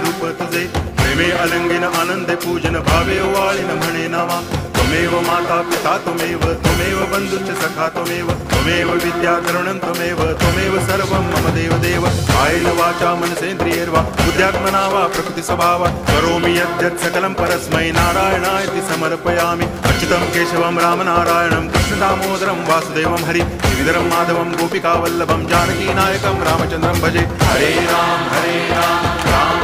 रूप तुझे प्रेमे अलंगिन आनंदे पूजन भावे वाळीन म्हणे नावा त्वमेव माता पिता त्वमेव त्वमेव बंधुश्च सखा त्वमेव विद्या तरुणं त्वमेव सर्वं मम देव कायेन वाचा मनसेन्द्रियैर्वा बुद्ध्यात्मना वा प्रकृति स्वभावात् करोमि यद्यत् सकलं परस्मै नारायणायति समर्पयामि अच्युतं केशवं रामनारायणं कृष्णदामोदरं वासुदेवं हरि श्रीधरं माधवं गोपिकावल्लभं जानकीनायकं रामचन्द्रं भजे हरे राम राम